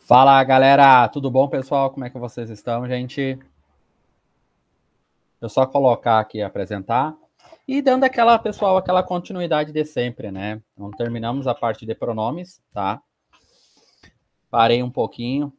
Fala, galera! Tudo bom, pessoal? Como é que vocês estão, gente? Eu só colocar aqui, apresentar e dando aquela, pessoal, aquela continuidade de sempre, né? Então, terminamos a parte de pronomes, tá? Parei um pouquinho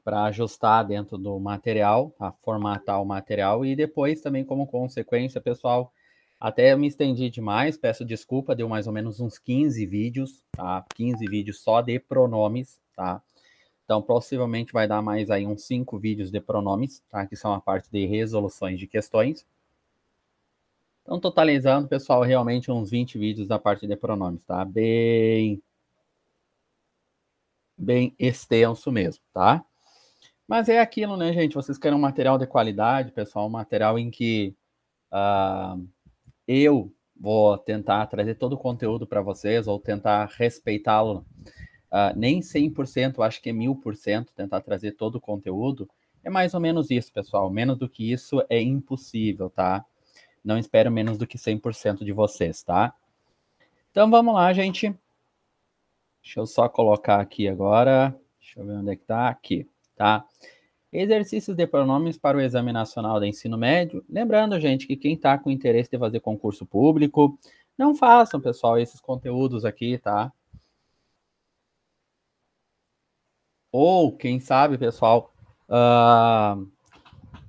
para ajustar dentro do material, tá? Formatar o material e depois também, como consequência, pessoal, até me estendi demais, peço desculpa, deu mais ou menos uns 15 vídeos, tá? 15 vídeos só de pronomes, tá? Então, possivelmente vai dar mais aí uns 5 vídeos de pronomes, tá? Que são a parte de resoluções de questões. Então, totalizando, pessoal, realmente uns 20 vídeos da parte de pronomes, tá? Bem extenso mesmo, tá? Mas é aquilo, né, gente? Vocês querem um material de qualidade, pessoal, um material em que eu vou tentar trazer todo o conteúdo para vocês, ou tentar respeitá-lo. Nem 100%, acho que é 1000%, tentar trazer todo o conteúdo. É mais ou menos isso, pessoal. Menos do que isso é impossível, tá? Não espero menos do que 100% de vocês, tá? Então vamos lá, gente. Deixa eu só colocar aqui agora. Deixa eu ver onde é que tá. Aqui, tá? Exercícios de pronomes para o Exame Nacional de Ensino Médio. Lembrando, gente, que quem está com interesse de fazer concurso público, não façam, pessoal, esses conteúdos aqui, tá? Ou, quem sabe, pessoal,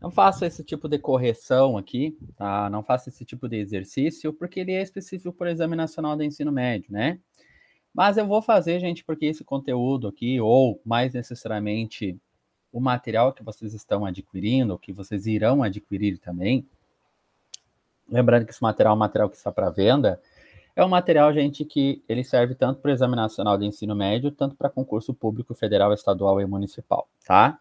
não faça esse tipo de correção aqui, tá? Não faça esse tipo de exercício, porque ele é específico para o Exame Nacional de Ensino Médio, né? Mas eu vou fazer, gente, porque esse conteúdo aqui, ou mais necessariamente o material que vocês estão adquirindo, que vocês irão adquirir também, lembrando que esse material é um material que está para venda, é um material, gente, que ele serve tanto para o Exame Nacional de Ensino Médio, tanto para concurso público federal, estadual e municipal, tá?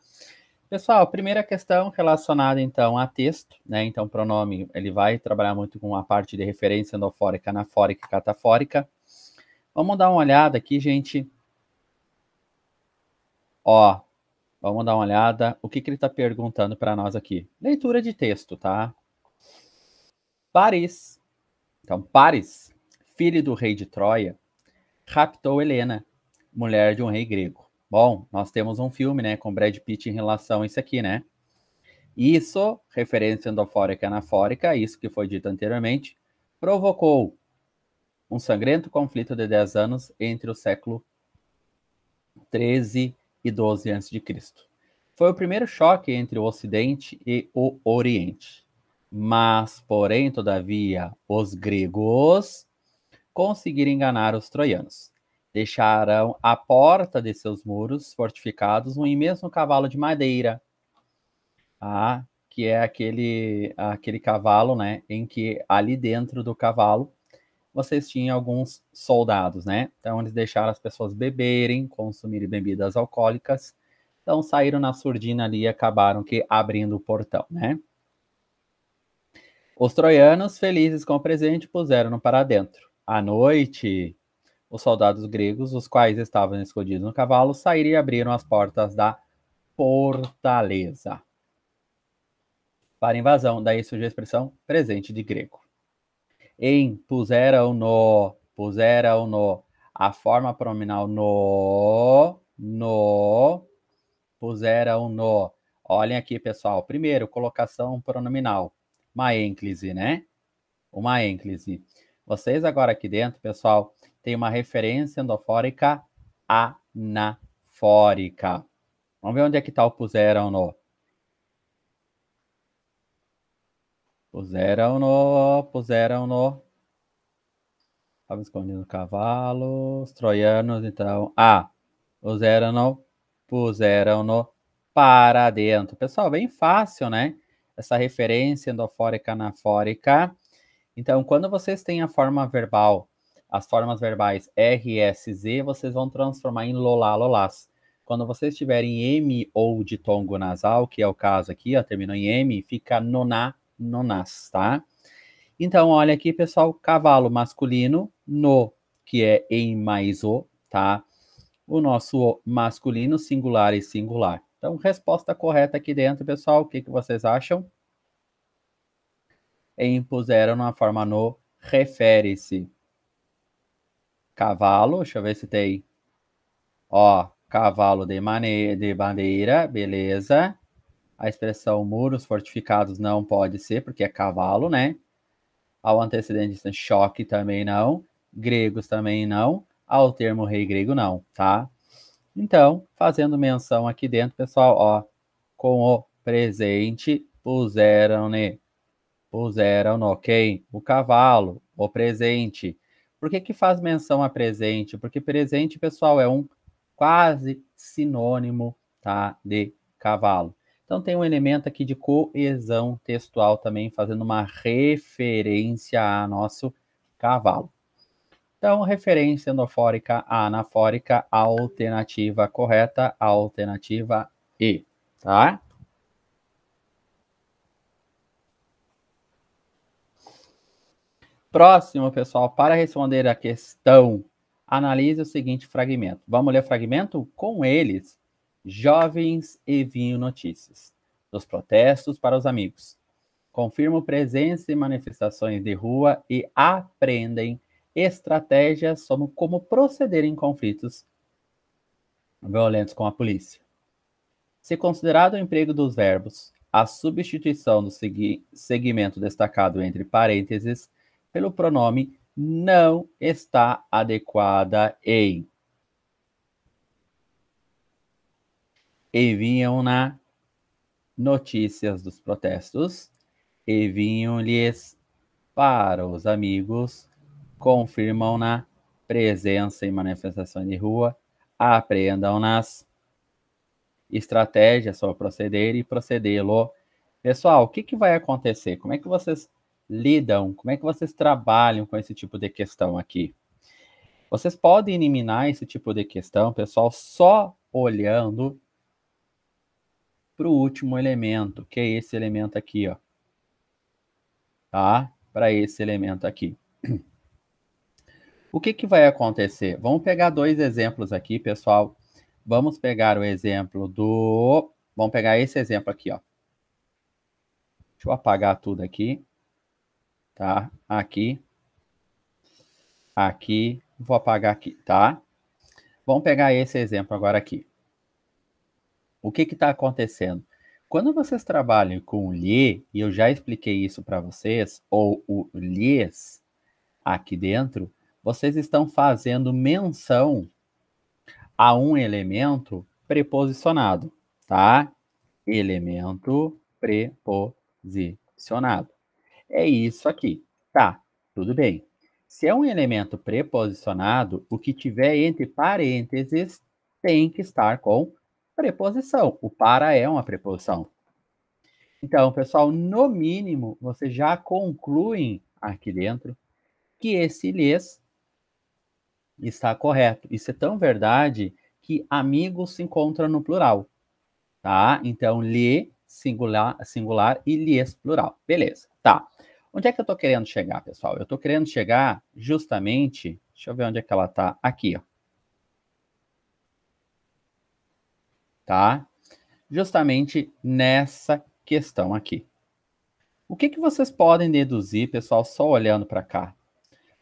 Pessoal, primeira questão relacionada, então, a texto, né? Então, pronome, ele vai trabalhar muito com a parte de referência endofórica, anafórica e catafórica. Vamos dar uma olhada aqui, gente. Ó, vamos dar uma olhada. O que ele está perguntando para nós aqui? Leitura de texto, tá? Paris. Então, Paris, filho do rei de Troia, raptou Helena, mulher de um rei grego. Bom, nós temos um filme, né, com Brad Pitt em relação a isso aqui, né? Isso, referência endofórica e anafórica, isso que foi dito anteriormente, provocou um sangrento conflito de 10 anos entre o século 13 e 12 a.C. Foi o primeiro choque entre o Ocidente e o Oriente. Mas, porém, todavia, os gregos conseguiram enganar os troianos. Deixaram à porta de seus muros fortificados um imenso cavalo de madeira, que é aquele cavalo, né, em que ali dentro do cavalo vocês tinham alguns soldados, né? Então eles deixaram as pessoas beberem, consumirem bebidas alcoólicas. Então saíram na surdina ali e acabaram que abrindo o portão, né? Os troianos, felizes com o presente, puseram-no para dentro. À noite, os soldados gregos, os quais estavam escondidos no cavalo, saíram e abriram as portas da fortaleza para invasão. Daí surgiu a expressão presente de grego. Puseram-no, a forma pronominal no, puseram-no. Olhem aqui, pessoal. Primeiro, colocação pronominal. Uma ênclise, né? Uma ênclise. Vocês agora aqui dentro, pessoal, tem uma referência endofórica anafórica. Vamos ver onde é que está o puseram-no. Puseram-no. Estava escondido o cavalo, os troianos, então. Puseram-no para dentro. Pessoal, bem fácil, né? Essa referência endofórica anafórica. Então, quando vocês têm a forma verbal, as formas verbais R, S, Z, vocês vão transformar em lolá, lolás. Quando vocês tiverem M ou ditongo nasal, que é o caso aqui, ó, terminou em M, fica noná, nonás, tá? Então, olha aqui, pessoal, cavalo masculino, no, que é em mais o, tá? O nosso masculino, singular e singular. Então, resposta correta aqui dentro, pessoal, o que vocês acham? Impuseram na forma no, refere-se. Cavalo, deixa eu ver se tem. Ó, cavalo de bandeira, beleza. A expressão muros fortificados não pode ser, porque é cavalo, né? Ao antecedente, choque também não. Gregos também não. Ao termo rei grego não, tá? Então, fazendo menção aqui dentro, pessoal, ó, com o presente, puseram-ne, ok? O cavalo, o presente. Por que faz menção a presente? Porque presente, pessoal, é um quase sinônimo, tá, de cavalo. Então, tem um elemento aqui de coesão textual também, fazendo uma referência a nosso cavalo. Então, referência endofórica, anafórica, alternativa correta, alternativa E, tá? Próximo, pessoal, para responder a questão, analise o seguinte fragmento. Vamos ler o fragmento? Com eles, jovens enviam notícias dos protestos para os amigos. Confirmam presença em manifestações de rua e aprendem estratégias sobre como proceder em conflitos violentos com a polícia. Se considerado o emprego dos verbos, a substituição do segmento destacado entre parênteses pelo pronome não está adequada em enviam-na notícias dos protestos, enviam-lhes para os amigos, confirmam-na presença em manifestações de rua, apreendam-nas estratégias sobre proceder e procedê-lo. Pessoal, o que vai acontecer? Como é que vocês lidam? Como é que vocês trabalham com esse tipo de questão aqui? Vocês podem eliminar esse tipo de questão, pessoal, só olhando para o último elemento, que é esse elemento aqui, ó. Tá? Para esse elemento aqui. O que vai acontecer? Vamos pegar dois exemplos aqui, pessoal. Vamos pegar o exemplo do... Vamos pegar esse exemplo aqui, ó. Deixa eu apagar tudo aqui. Tá? Aqui. Aqui. Vou apagar aqui, tá? Vamos pegar esse exemplo agora aqui. O que está acontecendo? Quando vocês trabalham com o lhe, e eu já expliquei isso para vocês, ou o lhes, aqui dentro, vocês estão fazendo menção a um elemento preposicionado, tá? Elemento preposicionado. É isso aqui. Tá, tudo bem. Se é um elemento preposicionado, o que tiver entre parênteses tem que estar com preposição. O para é uma preposição. Então, pessoal, no mínimo, vocês já concluem aqui dentro que esse lhes está correto. Isso é tão verdade que amigos se encontram no plural, tá? Então, lhe, singular e lhes, plural. Beleza, tá. Onde é que eu tô querendo chegar, pessoal? Eu tô querendo chegar justamente... Deixa eu ver onde é que ela tá. Aqui, ó. Tá? Justamente nessa questão aqui. O que vocês podem deduzir, pessoal, só olhando para cá?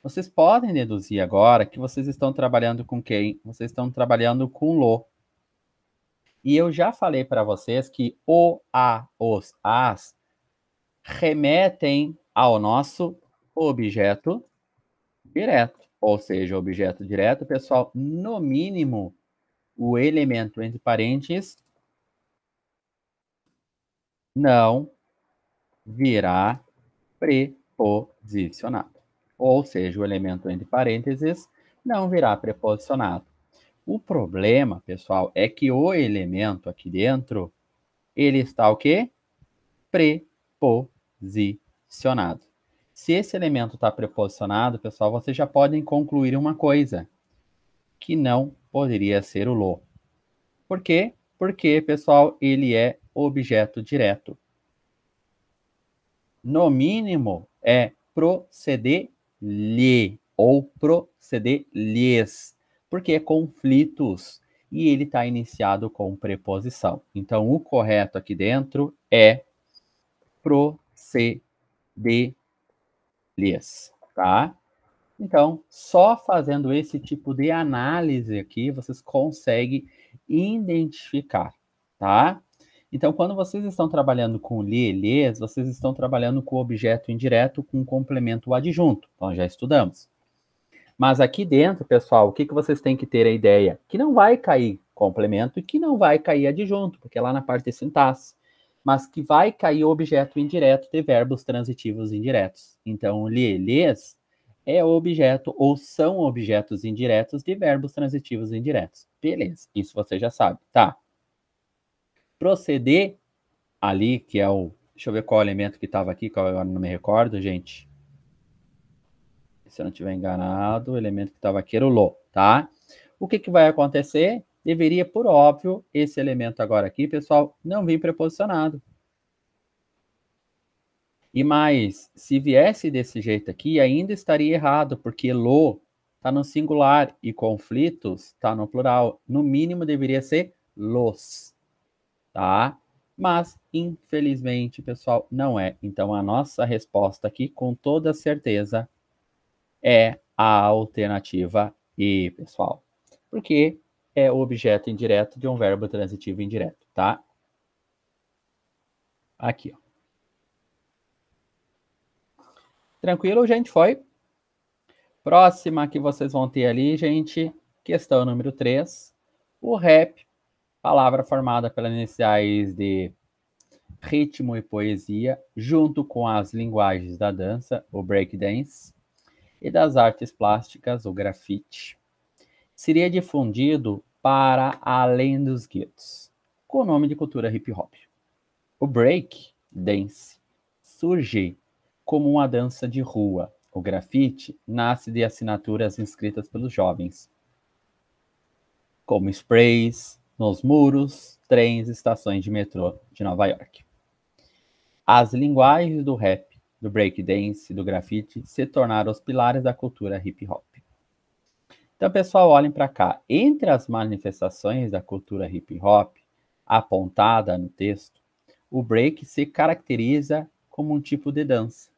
Vocês podem deduzir agora que vocês estão trabalhando com quem? Vocês estão trabalhando com lo. E eu já falei para vocês que o, a, os, as remetem ao nosso objeto direto. Ou seja, objeto direto, pessoal, no mínimo, o elemento entre parênteses não virá preposicionado. Ou seja, o elemento entre parênteses não virá preposicionado. O problema, pessoal, é que o elemento aqui dentro, ele está o quê? Preposicionado. Se esse elemento está preposicionado, pessoal, vocês já podem concluir uma coisa, que não poderia ser o lo. Por quê? Porque, pessoal, ele é objeto direto. No mínimo, é proceder-lhe ou proceder-lhes, porque é conflitos e ele está iniciado com preposição. Então, o correto aqui dentro é proceder-lhes, tá? Então, só fazendo esse tipo de análise aqui, vocês conseguem identificar, tá? Então, quando vocês estão trabalhando com lhes, vocês estão trabalhando com objeto indireto com complemento adjunto. Então, já estudamos. Mas aqui dentro, pessoal, o que vocês têm que ter a ideia? Que não vai cair complemento e que não vai cair adjunto, porque é lá na parte de sintaxe. Mas que vai cair objeto indireto de verbos transitivos indiretos. Então, lhes é objeto ou são objetos indiretos de verbos transitivos indiretos. Beleza, isso você já sabe, tá? Proceder ali, que é o... Deixa eu ver qual elemento que estava aqui, que eu agora não me recordo, gente. Se eu não estiver enganado, o elemento que estava aqui era o lo, tá? O que vai acontecer? Deveria, por óbvio, esse elemento agora aqui, pessoal, não vir preposicionado. E mais, se viesse desse jeito aqui, ainda estaria errado, porque lo está no singular e conflitos está no plural. No mínimo, deveria ser los, tá? Mas, infelizmente, pessoal, não é. Então, a nossa resposta aqui, com toda certeza, é a alternativa E, pessoal. Porque é o objeto indireto de um verbo transitivo indireto, tá? Aqui, ó. Tranquilo, gente? Foi? Próxima que vocês vão ter ali, gente, questão número 3. O rap, palavra formada pelas iniciais de ritmo e poesia, junto com as linguagens da dança, o breakdance, e das artes plásticas, o grafite, seria difundido para além dos guetos, com o nome de cultura hip hop. O break dance surge como uma dança de rua. O grafite nasce de assinaturas inscritas pelos jovens, como sprays nos muros, trens, estações de metrô de Nova York. As linguagens do rap, do breakdance e do grafite se tornaram os pilares da cultura hip hop. Então, pessoal, olhem para cá. Entre as manifestações da cultura hip hop apontada no texto, o break se caracteriza como um tipo de dança,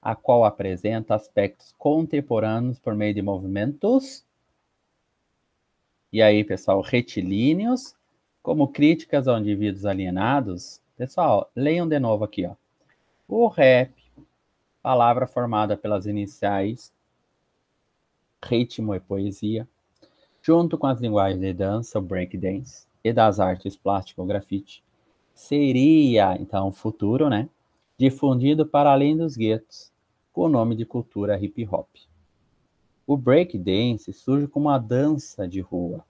a qual apresenta aspectos contemporâneos por meio de movimentos, e aí, pessoal, retilíneos, como críticas a indivíduos alienados. Pessoal, leiam de novo aqui, ó. O rap, palavra formada pelas iniciais ritmo e poesia, junto com as linguagens de dança, o breakdance, e das artes plásticas, o grafite, seria, então, futuro, né, difundido para além dos guetos, com o nome de cultura hip hop. O breakdance surge como uma dança de rua.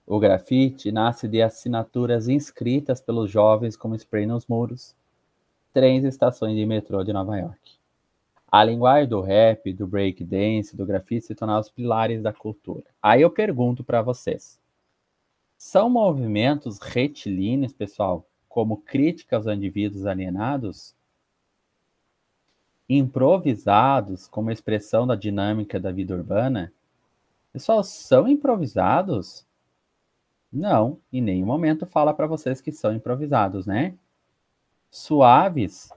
O grafite nasce de assinaturas inscritas pelos jovens como spray nos muros, trens e estações de metrô de Nova York. A linguagem do rap, do breakdance, do grafite se tornaram os pilares da cultura. Aí eu pergunto para vocês, são movimentos retilíneos, pessoal, como críticas aos indivíduos alienados? Improvisados, como expressão da dinâmica da vida urbana? Pessoal, são improvisados? Não, em nenhum momento fala para vocês que são improvisados, né? Suaves,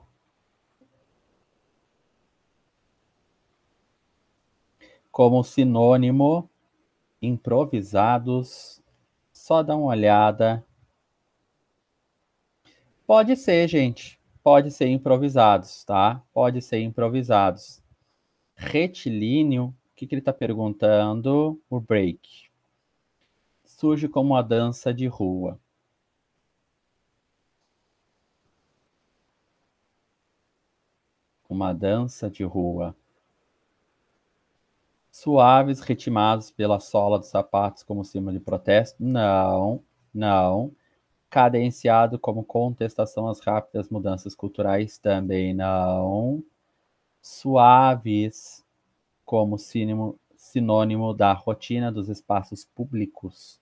como sinônimo, improvisados. Só dá uma olhada. Pode ser, gente. Pode ser improvisados, tá? Pode ser improvisados. Retilíneo, o que ele está perguntando? O break. Surge como uma dança de rua. Uma dança de rua. Suaves, ritmados pela sola dos sapatos como símbolo de protesto? Não, não. Cadenciado como contestação às rápidas mudanças culturais? Também não. Suaves como sinônimo da rotina dos espaços públicos?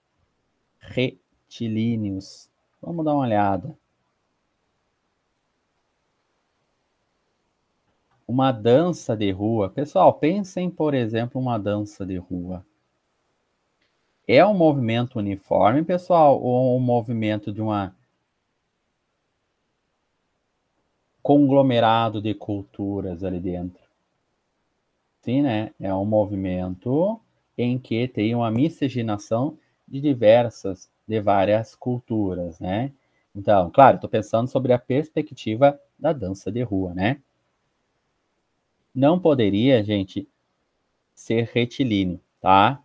Retilíneos. Vamos dar uma olhada. Uma dança de rua. Pessoal, pensem, por exemplo, uma dança de rua. É um movimento uniforme, pessoal, ou um movimento de uma conglomerado de culturas ali dentro? Sim, né? É um movimento em que tem uma miscigenação de várias culturas, né? Então, claro, estou pensando sobre a perspectiva da dança de rua, né? Não poderia, gente, ser retilíneo, tá?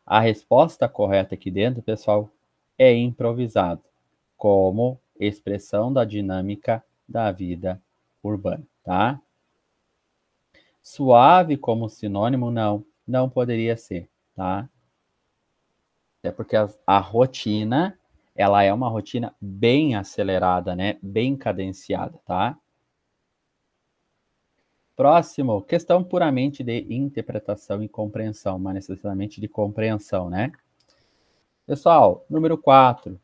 A resposta correta aqui dentro, pessoal, é improvisado, como expressão da dinâmica da vida urbana, tá? Suave como sinônimo, não poderia ser, tá? É porque a rotina, ela é uma rotina bem acelerada, né? Bem cadenciada, tá? Próximo, questão puramente de interpretação e compreensão, mas necessariamente de compreensão, né? Pessoal, número 4.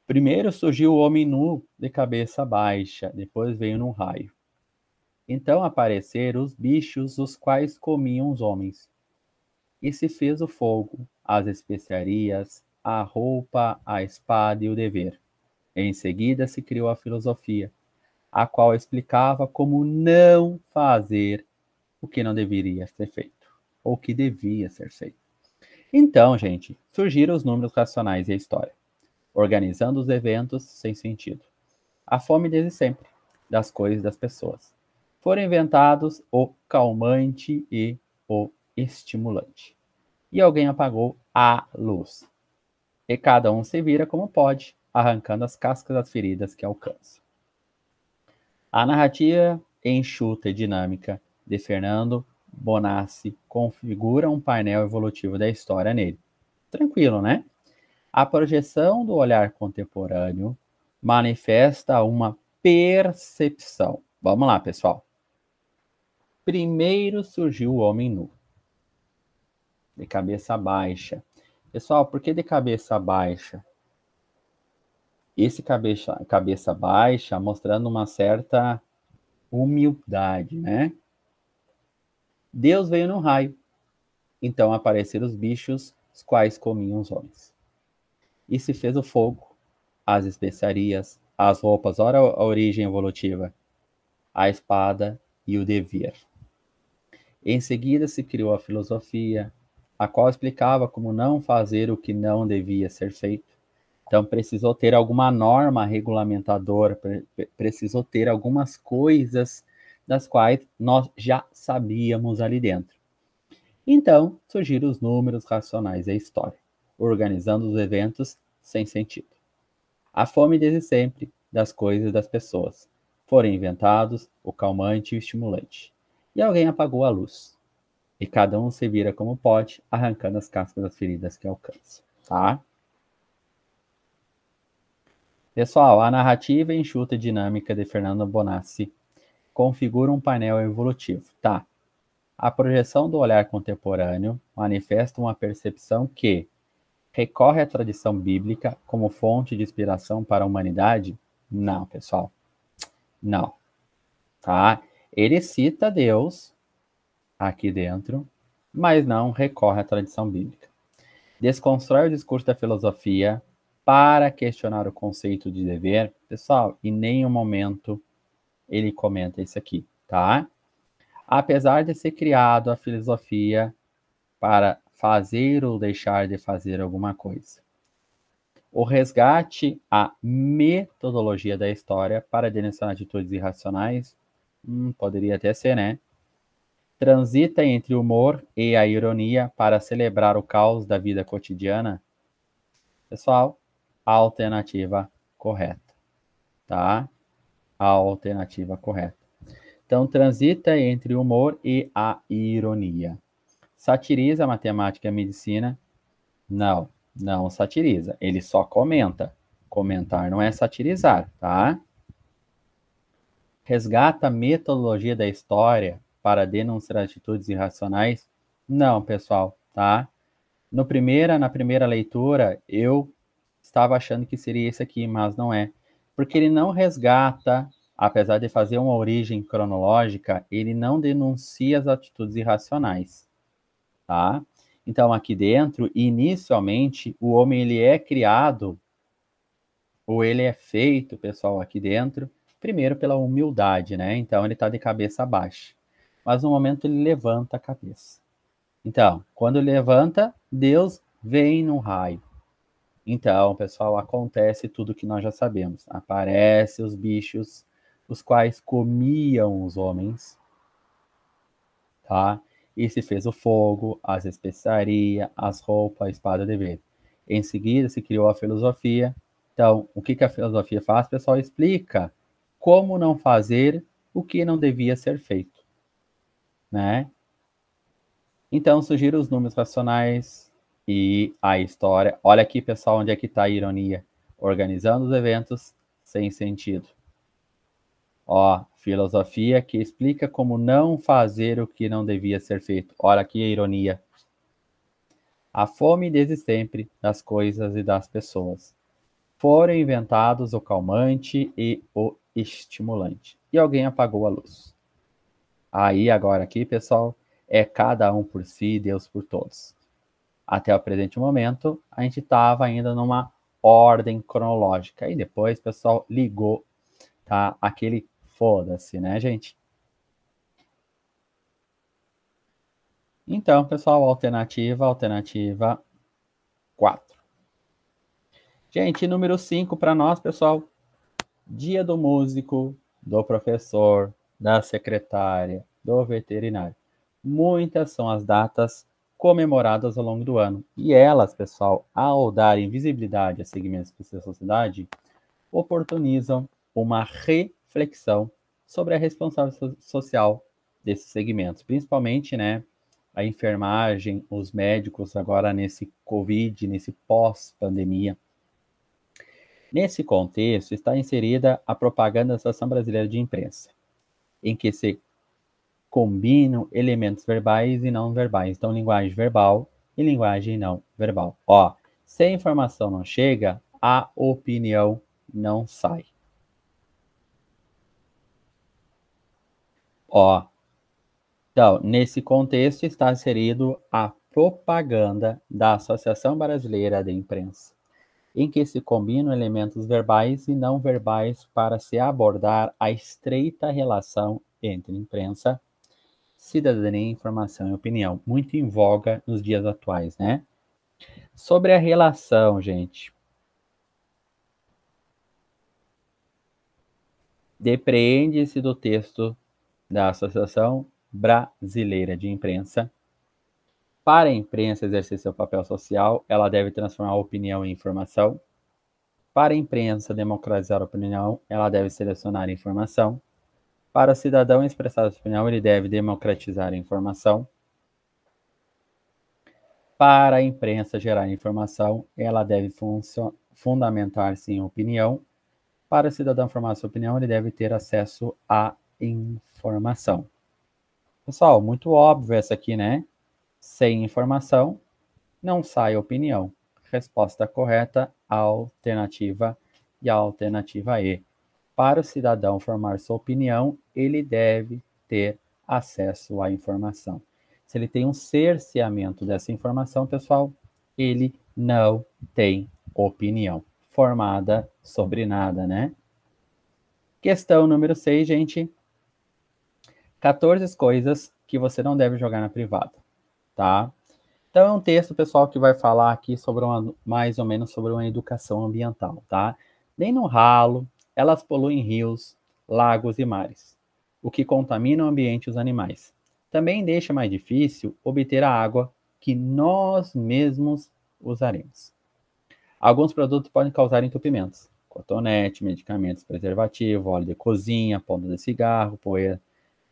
Primeiro surgiu o homem nu de cabeça baixa, depois veio num raio. Então apareceram os bichos, os quais comiam os homens. E se fez o fogo, as especiarias, a roupa, a espada e o dever. Em seguida se criou a filosofia, a qual explicava como não fazer o que não deveria ser feito, ou o que devia ser feito. Então, gente, surgiram os números racionais e a história, organizando os eventos sem sentido. A fome desde sempre, das coisas das pessoas. Foram inventados o calmante e o estimulante. E alguém apagou a luz. E cada um se vira como pode, arrancando as cascas das feridas que alcança. A narrativa enxuta e dinâmica de Fernando Bonassi configura um painel evolutivo da história nele. Tranquilo, né? A projeção do olhar contemporâneo manifesta uma percepção. Vamos lá, pessoal. Primeiro surgiu o homem nu, de cabeça baixa. Pessoal, por que de cabeça baixa? Esse cabeça baixa mostrando uma certa humildade, né? Deus veio no raio, então apareceram os bichos, os quais comiam os homens. E se fez o fogo, as especiarias, as roupas, ora a origem evolutiva, a espada e o dever. Em seguida se criou a filosofia, a qual explicava como não fazer o que não devia ser feito. Então precisou ter alguma norma regulamentadora, precisou ter algumas coisas das quais nós já sabíamos ali dentro. Então surgiram os números racionais e a história, organizando os eventos sem sentido. A fome desde sempre, das coisas e das pessoas. Foram inventados o calmante e o estimulante. E alguém apagou a luz. E cada um se vira como pode, arrancando as cascas das feridas que alcança. Tá? Pessoal, a narrativa enxuta e dinâmica de Fernando Bonassi configura um painel evolutivo. Tá? A projeção do olhar contemporâneo manifesta uma percepção que recorre à tradição bíblica como fonte de inspiração para a humanidade? Não, pessoal. Não. Tá? Ele cita Deus aqui dentro, mas não recorre à tradição bíblica. Desconstrói o discurso da filosofia para questionar o conceito de dever. Pessoal, em nenhum momento ele comenta isso aqui, tá? Apesar de ser criado a filosofia para fazer ou deixar de fazer alguma coisa. O resgate à metodologia da história para denunciar atitudes irracionais, poderia até ser, né? Transita entre o humor e a ironia para celebrar o caos da vida cotidiana. Pessoal, a alternativa correta, tá? A alternativa correta. Então, transita entre o humor e a ironia. Satiriza a matemática e a medicina? Não, não satiriza. Ele só comenta. Comentar não é satirizar, tá? Resgata a metodologia da história para denunciar atitudes irracionais? Não, pessoal, tá? Na primeira leitura, eu estava achando que seria esse aqui, mas não é. Porque ele não resgata, apesar de fazer uma origem cronológica, ele não denuncia as atitudes irracionais, tá? Então, aqui dentro, inicialmente, o homem ele é criado, ou ele é feito, pessoal, aqui dentro, primeiro pela humildade, né? Então, ele está de cabeça baixa. mas no momento ele levanta a cabeça. Então, quando ele levanta, Deus vem num raio. Então, pessoal, acontece tudo que nós já sabemos. Aparecem os bichos, os quais comiam os homens, tá? E se fez o fogo, as especiarias, as roupas, a espada de ver. Em seguida, se criou a filosofia. Então, o que a filosofia faz, pessoal? Explica como não fazer o que não devia ser feito, né? Então, surgiram os números racionais e a história. Olha aqui, pessoal, onde é que está a ironia. Organizando os eventos sem sentido. Ó, filosofia que explica como não fazer o que não devia ser feito. Olha aqui a ironia. A fome desde sempre das coisas e das pessoas. Foram inventados o calmante e o estimulante. E alguém apagou a luz. Aí agora aqui, pessoal, é cada um por si, Deus por todos. Até o presente momento, a gente estava ainda numa ordem cronológica. E depois, pessoal, ligou, tá? Aquele foda-se, né, gente? Então, pessoal, alternativa 4. Gente, número 5 para nós, pessoal. Dia do músico, do professor, da secretária, do veterinário. Muitas são as datas comemoradas ao longo do ano. E elas, pessoal, ao darem visibilidade a segmentos da sociedade, oportunizam uma reflexão sobre a responsabilidade social desses segmentos, principalmente, né, a enfermagem, os médicos agora nesse Covid, nesse pós-pandemia. Nesse contexto está inserida a propaganda da Associação Brasileira de Imprensa, em que se combinam elementos verbais e não verbais. Então, linguagem verbal e linguagem não verbal. Ó, se a informação não chega, a opinião não sai. Ó, então, nesse contexto está inserido a propaganda da Associação Brasileira de Imprensa, em que se combinam elementos verbais e não verbais para se abordar a estreita relação entre imprensa, cidadania, informação e opinião, muito em voga nos dias atuais, né? Sobre a relação, gente, depreende-se do texto da Associação Brasileira de Imprensa. Para a imprensa exercer seu papel social, ela deve transformar a opinião em informação. Para a imprensa democratizar a opinião, ela deve selecionar a informação. Para o cidadão expressar sua opinião, ele deve democratizar a informação. Para a imprensa gerar informação, ela deve fundamentar-se em opinião. Para o cidadão formar sua opinião, ele deve ter acesso à informação. Pessoal, muito óbvio essa aqui, né? Sem informação, não sai opinião. Resposta correta, alternativa e a alternativa E. Para o cidadão formar sua opinião, ele deve ter acesso à informação. Se ele tem um cerceamento dessa informação, pessoal, ele não tem opinião formada sobre nada, né? Questão número 6, gente. 14 coisas que você não deve jogar na privada, tá? Então é um texto, pessoal, que vai falar aqui sobre mais ou menos sobre uma educação ambiental, tá? Nem no ralo, elas poluem rios, lagos e mares, o que contamina o ambiente e os animais. Também deixa mais difícil obter a água que nós mesmos usaremos. Alguns produtos podem causar entupimentos. Cotonete, medicamentos, preservativo, óleo de cozinha, ponta de cigarro, poeira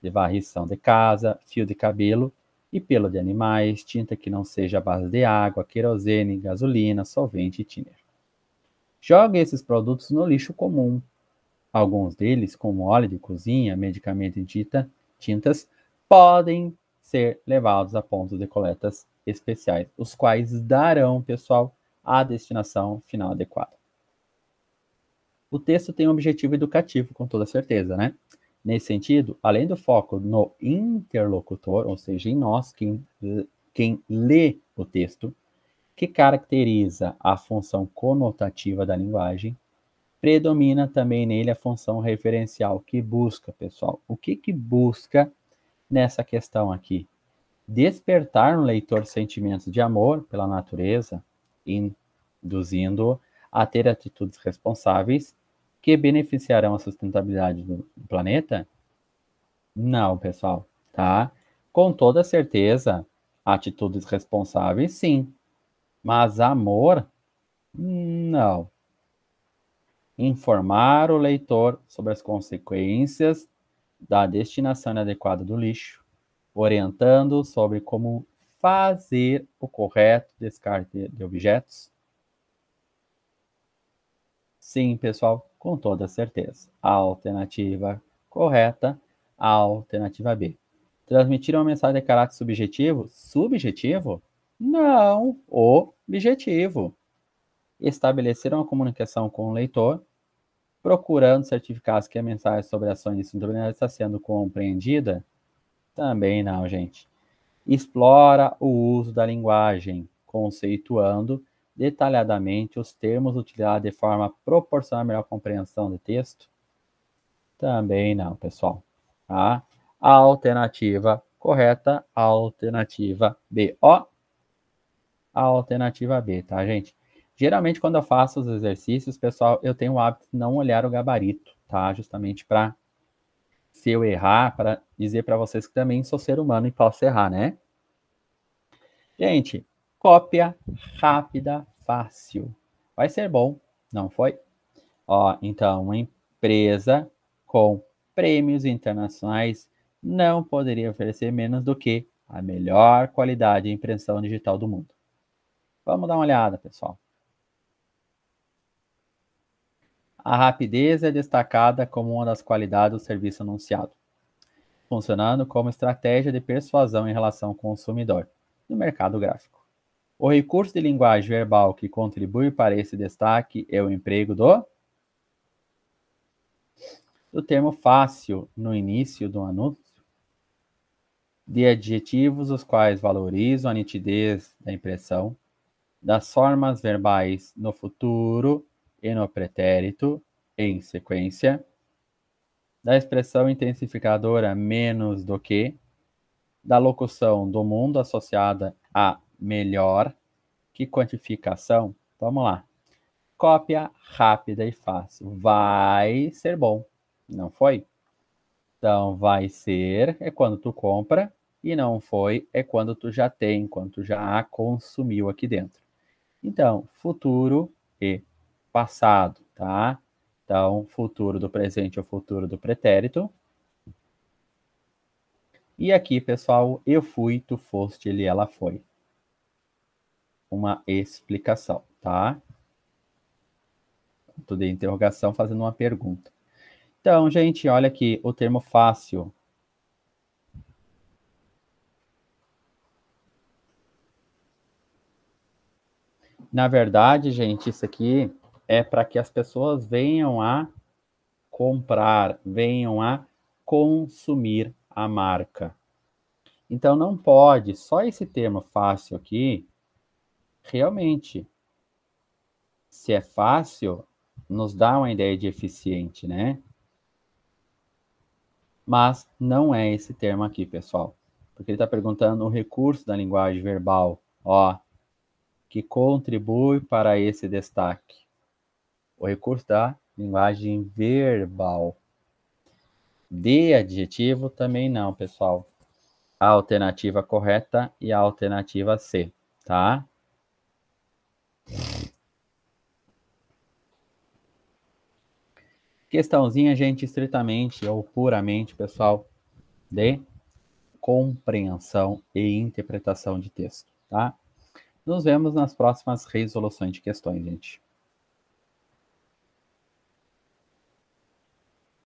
de varrição de casa, fio de cabelo e pelo de animais, tinta que não seja à base de água, querosene, gasolina, solvente e thinner. Jogue esses produtos no lixo comum. Alguns deles, como óleo de cozinha, medicamento e tintas, podem ser levados a pontos de coletas especiais, os quais darão, pessoal, a destinação final adequada. O texto tem um objetivo educativo, com toda certeza, né? Nesse sentido, além do foco no interlocutor, ou seja, em nós, quem lê o texto, que caracteriza a função conotativa da linguagem, predomina também nele a função referencial, que busca, pessoal. O que busca nessa questão aqui? Despertar no leitor sentimentos de amor pela natureza, induzindo a ter atitudes responsáveis que beneficiarão a sustentabilidade do planeta? Não, pessoal, tá? Com toda certeza, atitudes responsáveis, sim, mas amor, não. Informar o leitor sobre as consequências da destinação inadequada do lixo, orientando sobre como fazer o correto descarte de objetos. Sim, pessoal, com toda certeza. A alternativa correta, a alternativa B. Transmitir uma mensagem de caráter subjetivo? Subjetivo? Não, objetivo. Estabelecer uma comunicação com o leitor, procurando certificar que a mensagem sobre ações de sustentabilidade está sendo compreendida? Também não, gente. Explora o uso da linguagem, conceituando detalhadamente os termos utilizados de forma a proporcionar melhor compreensão do texto? Também não, pessoal. Tá? A alternativa correta, a alternativa B. Ó, a alternativa B, tá, gente? Geralmente, quando eu faço os exercícios, pessoal, eu tenho o hábito de não olhar o gabarito, tá? Justamente para, se eu errar, para dizer para vocês que também sou ser humano e posso errar, né? Gente, cópia rápida, fácil. Vai ser bom, não foi? Ó, então, uma empresa com prêmios internacionais não poderia oferecer menos do que a melhor qualidade de impressão digital do mundo. Vamos dar uma olhada, pessoal. A rapidez é destacada como uma das qualidades do serviço anunciado, funcionando como estratégia de persuasão em relação ao consumidor no mercado gráfico. O recurso de linguagem verbal que contribui para esse destaque é o emprego do termo fácil no início do anúncio, de adjetivos os quais valorizam a nitidez da impressão, das formas verbais no futuro e no pretérito em sequência, da expressão intensificadora menos do que, da locução do mundo associada a melhor, que quantificação. Vamos lá. Cópia rápida e fácil. Vai ser bom, não foi? Então, vai ser é quando tu compra e não foi é quando tu já tem, quando tu já a consumiu aqui dentro. Então, futuro e passado, tá? Então, futuro do presente ou futuro do pretérito. E aqui, pessoal, eu fui, tu foste, ele, ela foi. Uma explicação, tá? Ponto de interrogação fazendo uma pergunta. Então, gente, olha aqui o termo fácil. Na verdade, gente, isso aqui é para que as pessoas venham a comprar, venham a consumir a marca. Então, não pode, só esse termo fácil aqui, realmente, se é fácil, nos dá uma ideia de eficiente, né? Mas não é esse termo aqui, pessoal. Porque ele está perguntando o recurso da linguagem verbal, ó, que contribui para esse destaque. O recurso da linguagem verbal. De adjetivo também não, pessoal. A alternativa correta e a alternativa C, tá? Questãozinha, gente, estritamente ou puramente, pessoal, de compreensão e interpretação de texto, tá? Nos vemos nas próximas resoluções de questões, gente.